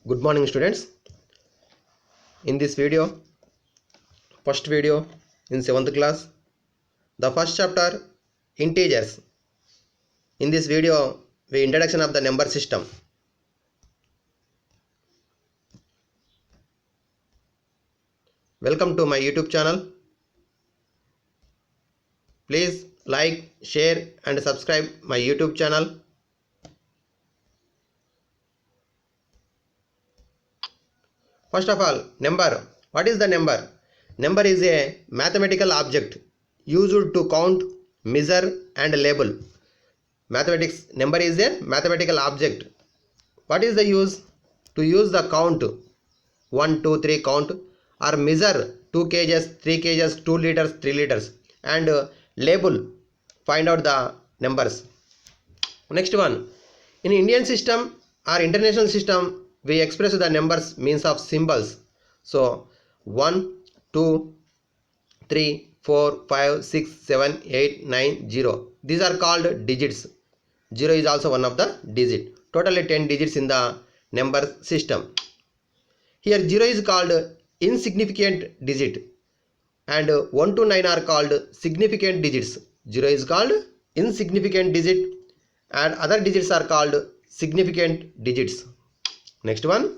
Good morning, students. In this video, first video in 7th class, the first chapter, integers. In this video, we introduction of the number system. Welcome to my YouTube channel. Please like, share and subscribe my YouTube channel. First of all, number. What is the number? Number is a mathematical object used to count, measure and label. Mathematics number is a mathematical object. What is the use? To use the count 1, 2, 3 count or measure 2 kgs, 3 kgs, 2 liters, 3 liters and label, find out the numbers. Next one, in Indian system or international system we express the numbers means of symbols. So 1, 2, 3, 4, 5, 6, 7, 8, 9, 0. These are called digits. 0 is also one of the digit. Totally 10 digits in the number system. Here 0 is called insignificant digit and 1 to 9 are called significant digits. 0 is called insignificant digit and other digits are called significant digits. Next one,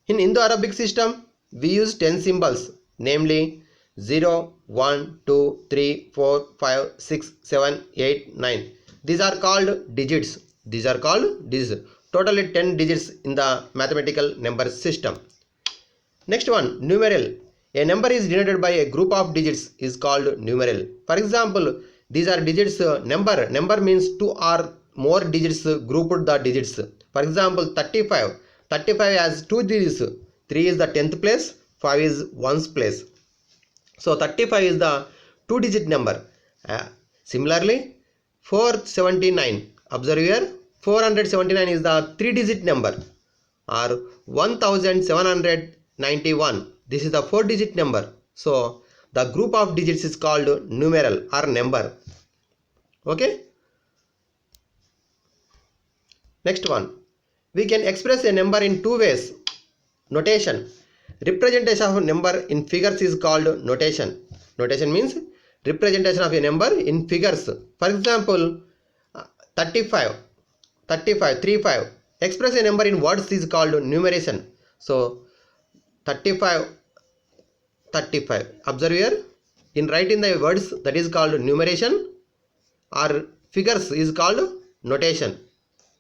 in Indo-Arabic system we use 10 symbols, namely 0, 1, 2, 3, 4, 5, 6, 7, 8, 9. These are called digits. These are called digits. Totally 10 digits in the mathematical number system. Next one, numeral. A number is denoted by a group of digits is called numeral. For example, these are digits number. Number means 2 or more digits grouped the digits. For example, 35. 35 has 2 digits. 3 is the 10th place, 5 is 1's place. So 35 is the 2-digit number. Similarly, 479. Observe here, 479 is the 3-digit number. Or 1791. This is the 4-digit number. So the group of digits is called numeral or number. Okay. Next one. We can express a number in two ways. Notation. Representation of a number in figures is called notation. Notation means representation of a number in figures. For example, 35. 35. Express a number in words is called numeration. So 35. Observe here. In writing the words, that is called numeration, or figures is called notation.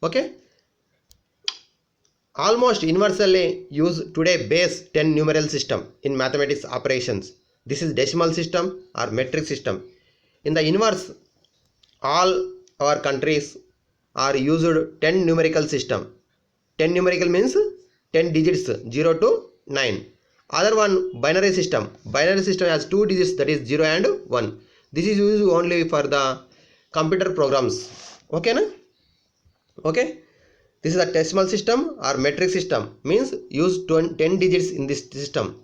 Okay. Almost universally used today base 10 numeral system in mathematics operations. This is decimal system or metric system. In the universe, all our countries are used 10 numerical system. 10 numerical means 10 digits 0 to 9. Other one, binary system. Binary system has 2 digits, that is 0 and 1. This is used only for the computer programs. Okay na? Okay. This is a decimal system or metric system, means use 10 digits in this system.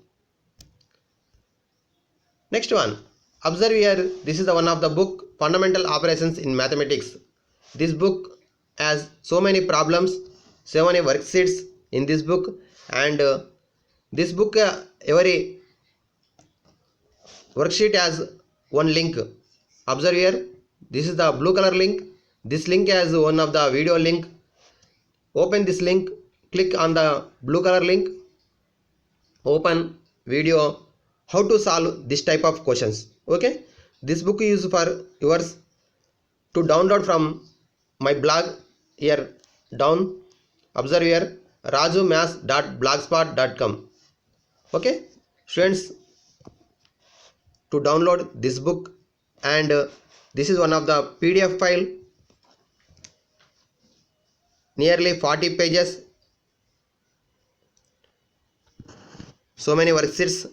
Next one, observe here, this is the one of the book, Fundamental Operations in Mathematics. This book has so many problems, so many worksheets in this book, and this book every worksheet has one link. Observe here, this is the blue color link. This link has one of the video link. Open this link, click on the blue color link, open video how to solve this type of questions. Okay, this book is for yours to download from my blog. Here down, observe here, rajumaths.blogspot.com. Okay, students, to download this book, and this is one of the PDF file, nearly 40 pages, so many worksheets.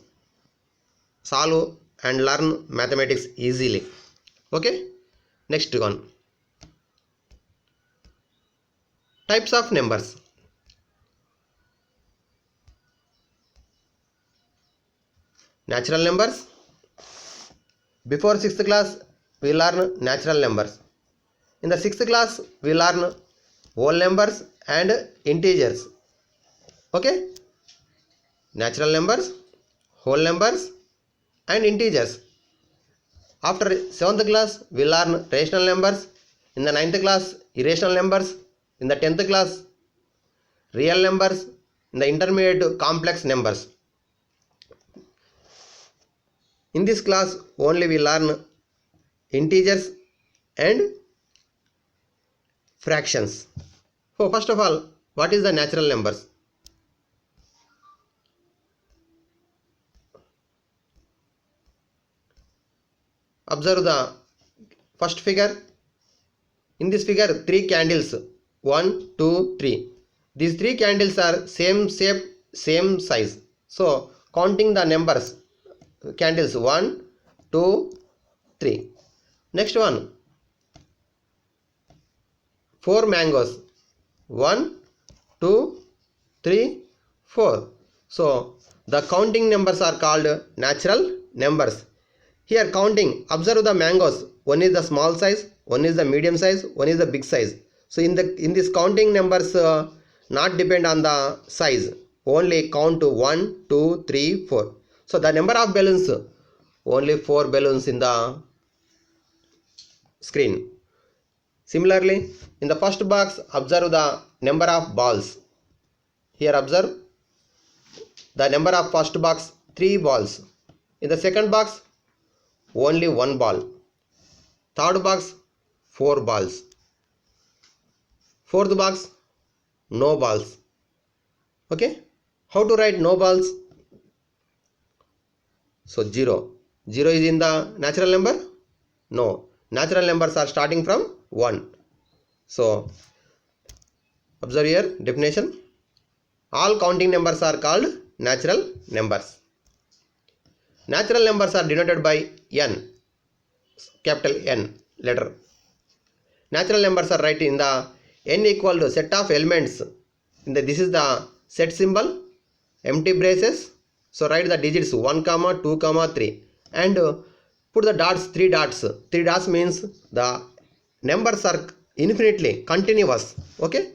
Solve and learn mathematics easily. Okay, next one, types of numbers. Natural numbers. Before 6th class we learn natural numbers. In the 6th class we learn whole numbers and integers. Okay, natural numbers, whole numbers and integers. After 7th class we learn rational numbers, in the 9th class irrational numbers, in the 10th class real numbers, in the intermediate complex numbers. In this class only we learn integers and fractions. So first of all, what is the natural numbers? Observe the first figure. In this figure 3 candles, 1 2 3. These 3 candles are same shape, same size. So counting the numbers, candles 1 2 3. Next one, 4 mangoes, 1 2 3 4. So the counting numbers are called natural numbers. Here counting, observe the mangoes, one is the small size, one is the medium size, one is the big size. So in this counting numbers not depend on the size, only count 1 2 3 4. So the number of balloons, only 4 balloons in the screen. Similarly, in the first box observe the number of balls. Here observe the number of first box, 3 balls. In the second box only 1 ball. Third box 4 balls. Fourth box no balls. Okay, how to write no balls? So 0 is in the natural number? No, natural numbers are starting from 1. So observe here definition, all counting numbers are called natural numbers. Natural numbers are denoted by n, capital N letter. Natural numbers are written in the n equal to set of elements. This is the set symbol, empty braces. So write the digits 1 comma 2 comma 3 and put the dots, 3 dots. 3 dots means the numbers are infinitely continuous. Okay,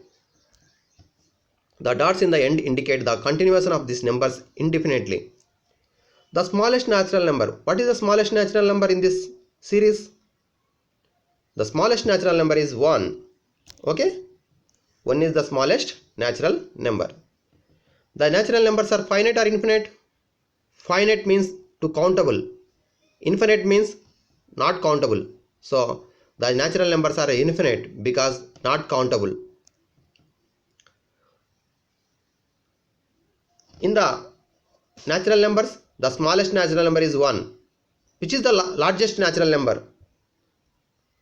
the dots in the end indicate the continuation of these numbers indefinitely. The smallest natural number. What is the smallest natural number in this series? The smallest natural number is 1. Okay, 1 is the smallest natural number. The natural numbers are finite or infinite? Finite means to countable, infinite means not countable. So the natural numbers are infinite because not countable. In the natural numbers, the smallest natural number is 1. Which is the largest natural number?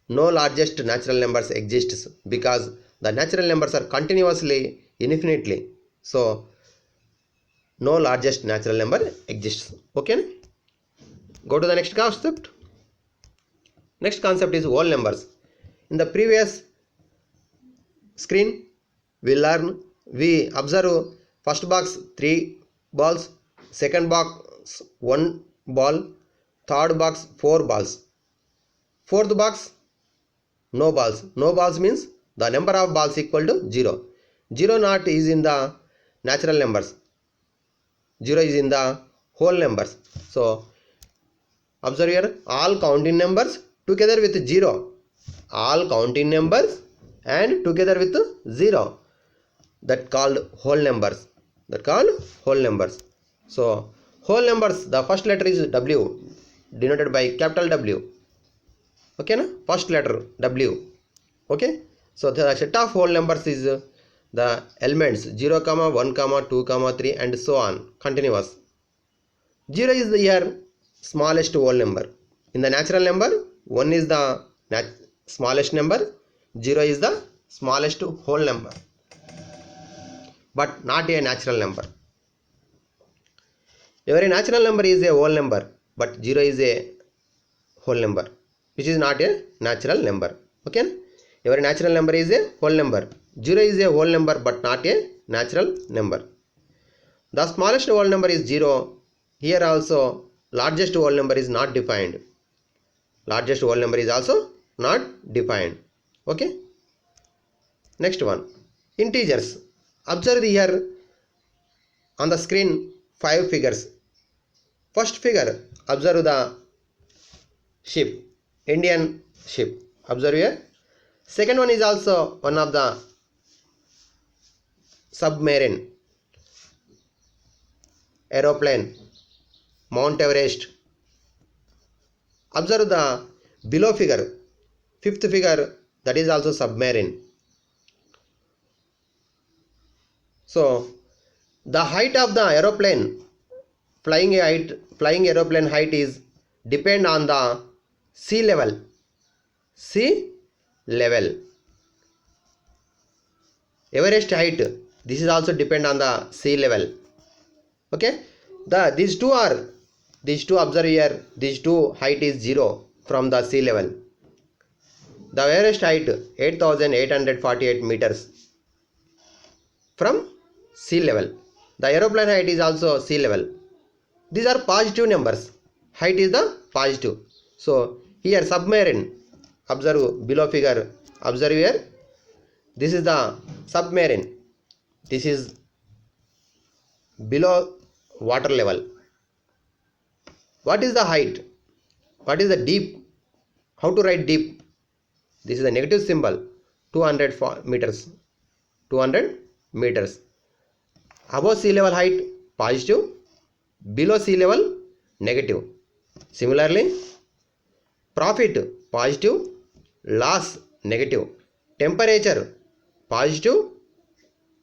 No largest natural numbers exists because the natural numbers are continuously infinitely. So no largest natural number exists. Okay, go to the next concept. Next concept is whole numbers. In the previous screen we observe first box 3 balls, second box 1 ball, third box 4 balls, fourth box no balls. No balls means the number of balls equal to 0. 0 not is in the natural numbers, 0 is in the whole numbers. So observe here, all counting numbers together with 0, all counting numbers and together with 0, that called whole numbers, that called whole numbers. So whole numbers, the first letter is W, denoted by capital W. Okay, na? First letter W. Okay, so the set of whole numbers is the elements 0 comma 1 comma 2 comma 3 and so on, continuous. 0 is the here smallest whole number. In the natural number 1 is the smallest number, 0 is the smallest whole number, but not a natural number. Every natural number is a whole number, but 0 is a whole number, which is not a natural number. Okay, every natural number is a whole number, 0 is a whole number but not a natural number. The smallest whole number is 0. Here also largest whole number is not defined, largest whole number is also not defined. Okay, next one, integers. Observe here On the screen 5 figures. First figure, observe the ship, Indian ship, observe here. Second one is also one of the submarine, aeroplane, Mount Everest. Observe the below figure, fifth figure, that is also submarine. So the height of the aeroplane, flying aeroplane height is depend on the sea level. Everest height, this is also depend on the sea level. Okay, these two observe here, these two height is 0 from the sea level. The Everest height 8,848 meters from sea level. The aeroplane height is also sea level. These are positive numbers. Height is the positive. So here submarine, observe below figure, observe here, this is the submarine, this is below water level. What is the height? What is the deep? How to write deep? This is a negative symbol, 200 meters. 200 meters. Above sea level height positive, below sea level negative. Similarly, profit positive, loss negative, temperature positive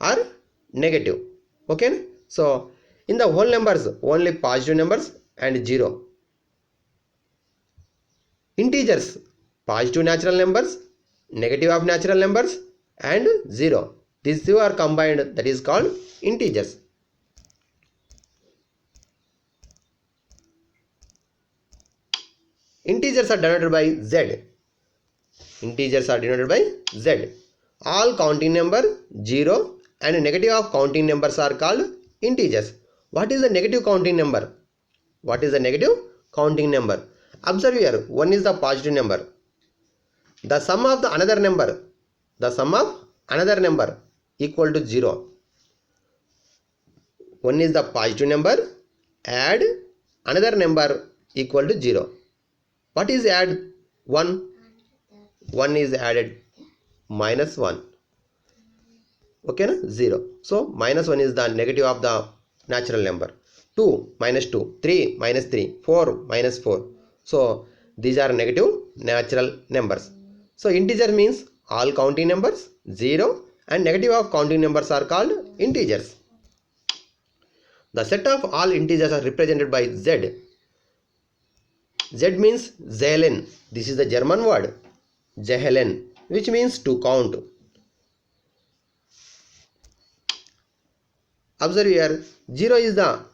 or negative. Okay, so in the whole numbers only positive numbers and 0. Integers, positive natural numbers, negative of natural numbers and 0. These two are combined, that is called integers. Integers are denoted by Z. Integers are denoted by Z. All counting number 0 and negative of counting numbers are called integers. What is the negative counting number? What is the negative counting number? Observe here, 1 is the positive number. The sum of the another number equal to 0. 1 is the positive number, add another number equal to 0. What is add 1? 1 is added minus 1. Okay, na? 0. So minus 1 is the negative of the natural number. 2 minus 2, 3 minus 3, 4 minus 4. So these are negative natural numbers. So integer means all counting numbers, 0 and negative of counting numbers are called integers. The set of all integers are represented by Z. Z means zählen. This is the German word zählen, which means to count. Observe here, 0 is the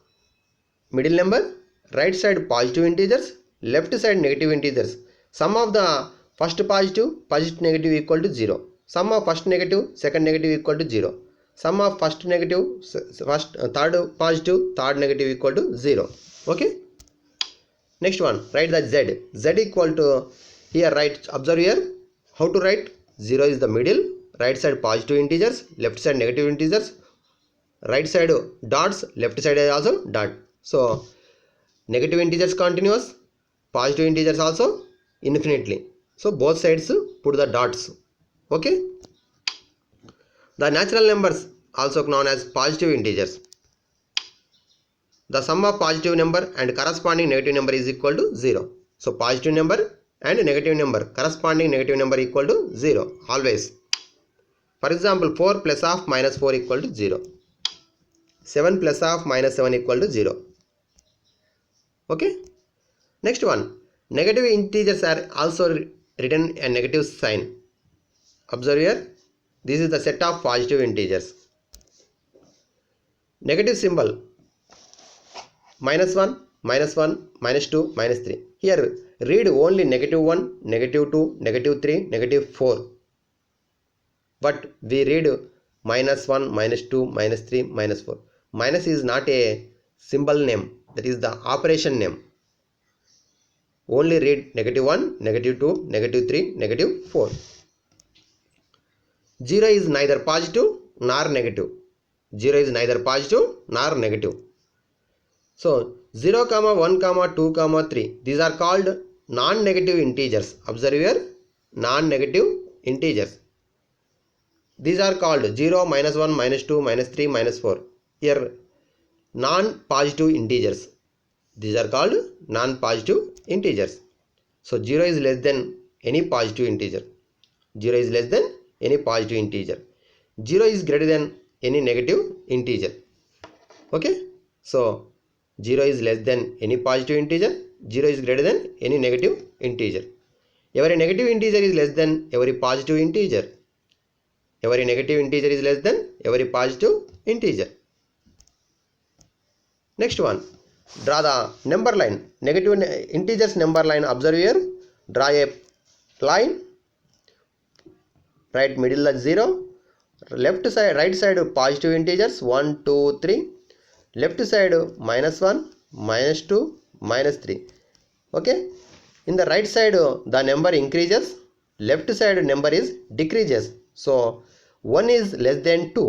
middle number, right side positive integers, left side negative integers. Sum of the first positive negative equal to 0. Sum of first negative, second negative equal to 0. Sum of first negative, third positive, third negative equal to 0. Okay. Next one, write the Z. Z equal to, here write, observe here, how to write? 0 is the middle, right side positive integers, left side negative integers, right side dots, left side is also dot. So negative integers continuous, positive integers also infinitely. So both sides put the dots. Okay. The natural numbers also known as positive integers. The sum of positive number and corresponding negative number is equal to 0. So positive number and negative number, corresponding negative number equal to 0 always. For example, 4 plus of minus 4 equal to 0. 7 plus of minus 7 equal to 0. Okay. Next one, negative integers are also written a negative sign. Observe here, this is the set of positive integers. Negative symbol, minus 1, minus 1, minus 2, minus 3. Here read only negative 1, negative 2, negative 3, negative 4. But we read minus 1, minus 2, minus 3, minus 4. Minus is not a symbol name, that is the operation name. Only read negative 1, negative 2, negative 3, negative 4. 0 is neither positive nor negative. 0 is neither positive nor negative. So 0, 1, 2, 3. These are called non-negative integers. Observe here, non-negative integers. These are called 0, -1, -2, -3, -4. Here non-positive integers. These are called non-positive integers. So 0 is less than any positive integer. 0 is less than any positive integer. 0 is greater than any negative integer. Okay. So 0 is less than any positive integer. 0 is greater than any negative integer. Every negative integer is less than every positive integer. Every negative integer is less than every positive integer. Next one. Draw the number line. Negative integers number line. Observe here. Draw a line. Right middle is 0. Left side, right side positive integers 1, 2, 3. Left side -1, -2, -3. Okay. In the right side the number increases. Left side number is decreases. So 1 is less than 2.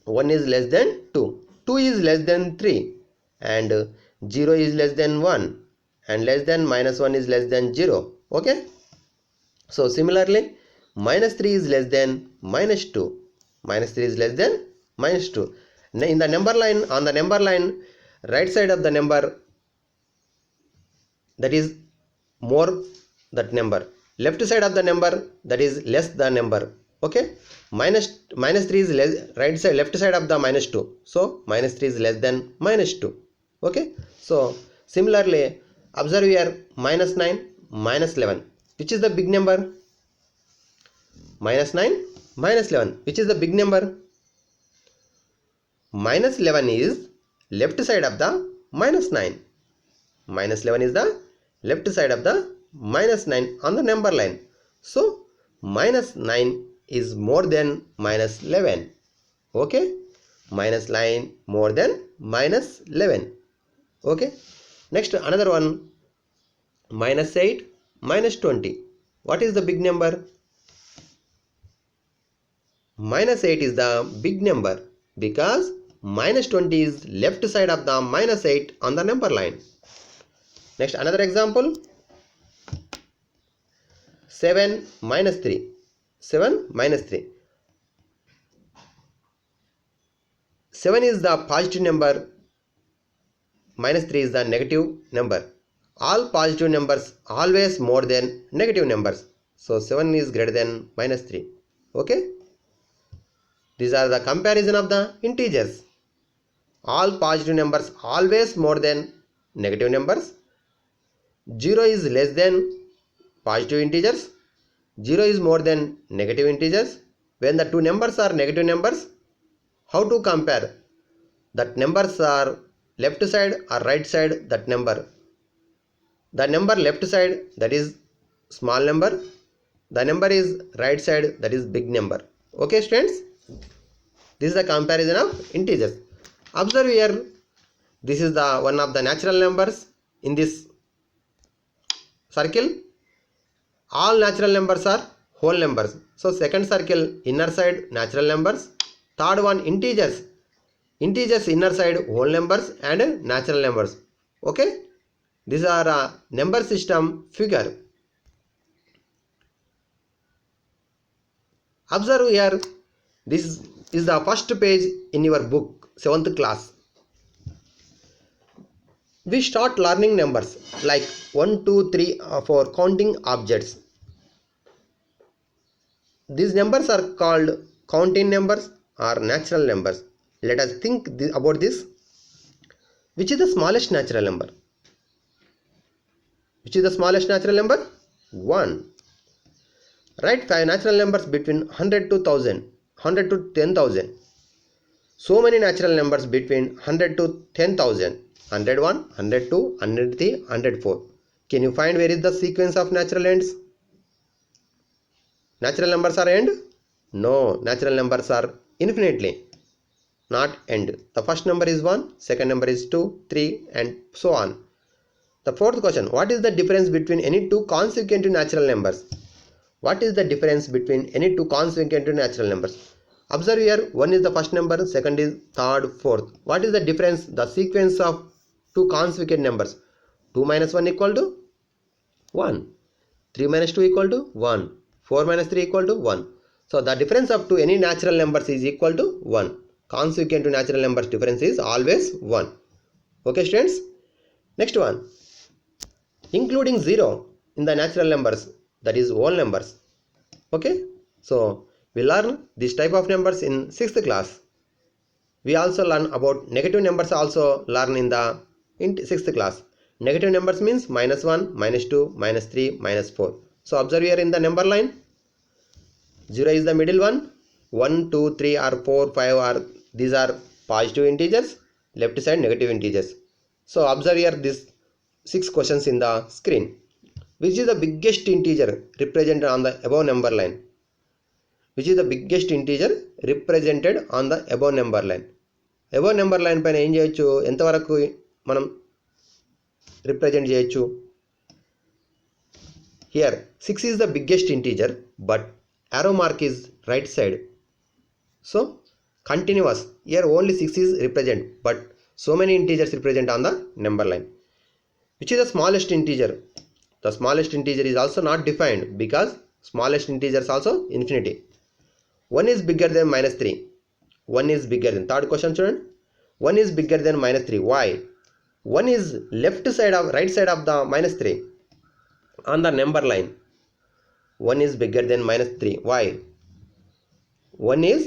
1 is less than 2. 2 is less than 3. And 0 is less than 1. And less than -1 is less than 0. Okay. So similarly, -3 is less than -2. -3 is less than -2. In the number line, on the number line, right side of the number, that is more that number. Left side of the number, that is less the number. Okay. -3 is less, right side, left side of the -2. So -3 is less than -2. Okay. So similarly, observe here -9, -11. Which is the big number? -9, -11. Which is the big number? -11 is left side of the -9. -11 is the left side of the -9 on the number line. So -9 is more than -11. Okay. -9 more than -11. Okay. Next, another one. -8, -20. What is the big number? -8 is the big number because -20 is left side of the -8 on the number line. Next, another example. 7 -3. 7 -3. 7 is the positive number. -3 is the negative number. All positive numbers always more than negative numbers. So 7 is greater than -3. Okay. These are the comparison of the integers. All positive numbers always more than negative numbers. 0 is less than positive integers. 0 is more than negative integers. When the two numbers are negative numbers, how to compare? That numbers are left side or right side that number. The number left side, that is small number. The number is right side, that is big number. Okay students, this is the comparison of integers. Observe here, this is the one of the natural numbers in this circle. All natural numbers are whole numbers. So second circle, inner side natural numbers. Third one, integers. Integers inner side whole numbers and natural numbers. Okay. These are a number system figure. Observe here, this is the first page in your book, 7th class. We start learning numbers like 1, 2, 3 for counting objects. These numbers are called counting numbers or natural numbers. Let us think about this. Which is the smallest natural number? Which is the smallest natural number? 1. Write 5 natural numbers between 100 to 1000, 100 to 10,000. So many natural numbers between 100 to 10,000. 101, 102, 103, 104. Can you find where is the sequence of natural ends? Natural numbers are end? No, natural numbers are infinitely, not end. The first number is 1, second number is 2, 3 and so on. The fourth question, what is the difference between any two consecutive natural numbers? What is the difference between any two consecutive natural numbers? Observe here, 1 is the first number, second is third, fourth. What is the difference? The sequence of two consecutive numbers. 2 minus 1 equal to 1. 3 minus 2 equal to 1. 4 minus 3 equal to 1. So the difference of two any natural numbers is equal to 1. Consequent to natural numbers difference is always 1. Okay students? Next one. Including 0 in the natural numbers, that is whole numbers. Okay? So we learn this type of numbers in 6th class. We also learn about negative numbers also learn in the 6th class. Negative numbers means minus 1, minus 2, minus 3, minus 4. So observe here in the number line. 0 is the middle one. 1, 2, 3 or 4, 5 are these are positive integers. Left side negative integers. So observe here these 6 questions in the screen. Which is the biggest integer represented on the above number line? Which is the biggest integer represented on the above number line? Above number line పైన ఏం చేయొచ్చు? ఎంతవరకు మనం represent చేయొచ్చు? Here 6 is the biggest integer, but arrow mark is right side. So continuous. Here only 6 is represent, but so many integers represent on the number line. Which is the smallest integer? The smallest integer is also not defined because smallest integer is also infinity. 1 is bigger than minus 3. 1 is bigger than. Third question student. 1 is bigger than minus 3. Why? 1 is left side of right side of the minus 3 on the number line. 1 is bigger than minus 3. Why? 1 is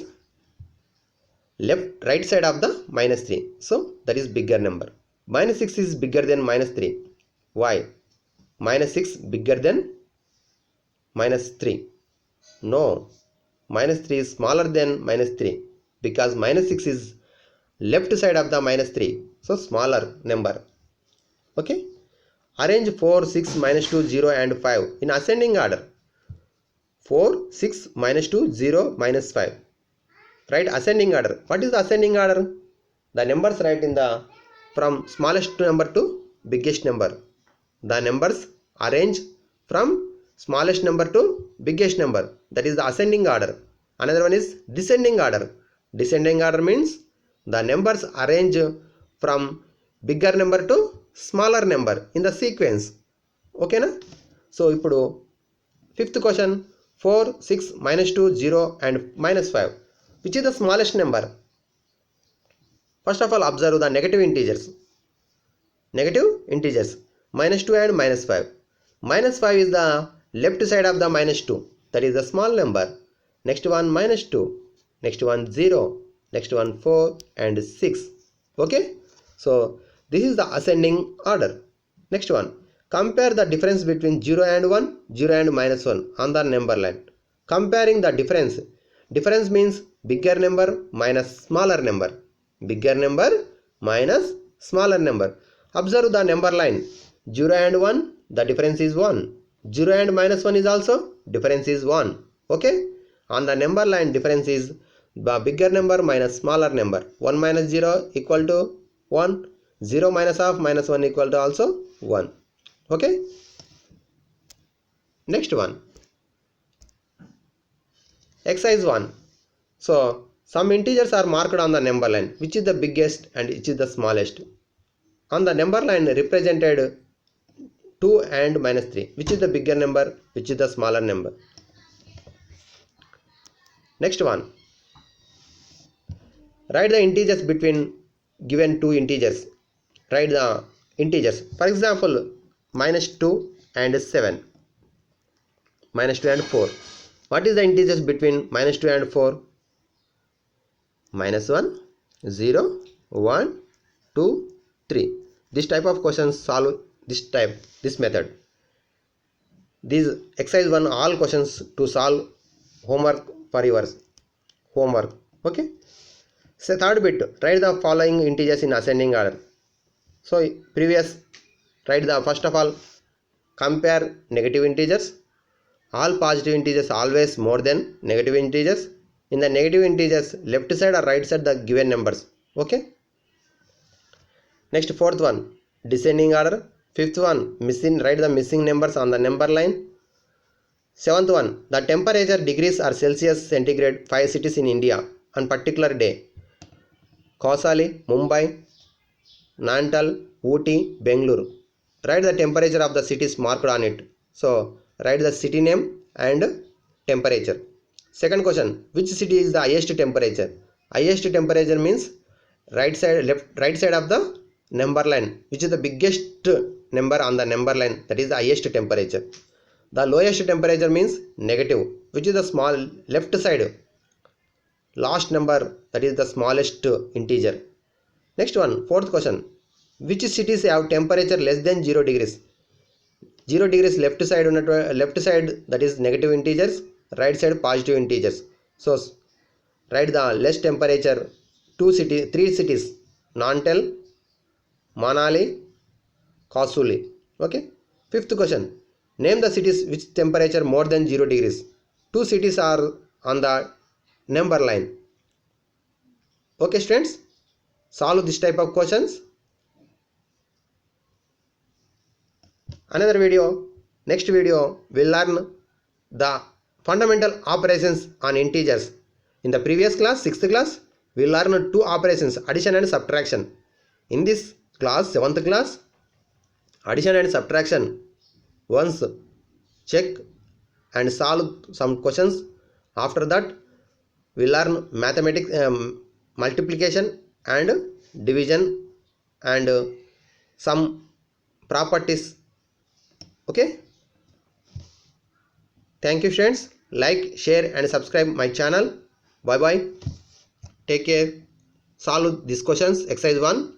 left right side of the minus 3. So that is bigger number. Minus 6 is bigger than minus 3. Why? Minus 6 bigger than minus 3. No. Minus 3 is smaller than minus 3 because minus 6 is left side of the minus 3. So smaller number. Okay. Arrange 4, 6, minus 2, 0 and 5 in ascending order. 4, 6, minus 2, 0, minus 5. Right, ascending order. What is the ascending order? The numbers write in the from smallest number to biggest number. The numbers arrange from smallest number to biggest number. That is the ascending order. Another one is descending order. Descending order means the numbers arrange from bigger number to smaller number in the sequence. Okay na? So ipudu fifth question. 4, 6, minus 2, 0 and minus 5. Which is the smallest number? First of all observe the negative integers. Negative integers. Minus 2 and minus 5. Minus 5 is the left side of the minus 2. That is the small number. Next one minus 2. Next one 0. Next one 4 and 6. Okay. So this is the ascending order. Next one. Compare the difference between 0 and 1, 0 and minus 1 on the number line. Comparing the difference. Difference means bigger number minus smaller number. Bigger number minus smaller number. Observe the number line. 0 and 1, the difference is 1. 0 and minus 1 is also difference is 1. Okay. On the number line difference is the bigger number minus smaller number. 1 minus 0 equal to 1. 0 minus half minus 1 equal to also 1. Okay. Next one. Exercise 1. So some integers are marked on the number line. Which is the biggest and which is the smallest? On the number line represented 2 and minus 3. Which is the bigger number? Which is the smaller number? Next one. Write the integers between given two integers. Write the integers. For example, minus 2 and 7. Minus 2 and 4. What is the integers between minus 2 and 4? Minus 1, 0, 1, 2, 3. This type of questions solve this method. These exercise 1 all questions to solve homework for yours. Homework. Okay. So third bit, write the following integers in ascending order. So previous, write the first of all, compare negative integers. All positive integers always more than negative integers. In the negative integers, left side or right side the given numbers. Okay. Next fourth one, descending order. Fifth one, missing. Write the missing numbers on the number line. Seventh one, the temperature degrees or Celsius centigrade 5 cities in India on particular day. Kausali, Mumbai, Nantal, Ooty, Bengaluru. Write the temperature of the cities marked on it. So write the city name and temperature. Second question, which city is the highest temperature? Highest temperature means right side of the number line, which is the biggest number on the number line, that is the highest temperature. The lowest temperature means negative, which is the small left side last number, that is the smallest integer. Next one, fourth question, which cities have temperature less than 0 degrees? 0 degrees left side that is negative integers, right side positive integers. So write the less temperature 3 cities, Nantal, Manali, Kausuli. Okay. Fifth question, name the cities which temperature more than 0 degrees. 2 cities are on the number line. Okay students, solve this type of questions. Another video, next video, we'll learn the fundamental operations on integers. In the previous class, 6th class, we learned 2 operations, addition and subtraction. In this class, 7th class, addition and subtraction. Once check and solve some questions. After that, we learn mathematics, multiplication and division and some properties. Okay. Thank you friends. Like, share and subscribe my channel. Bye bye. Take care. Solve these questions. Exercise 1.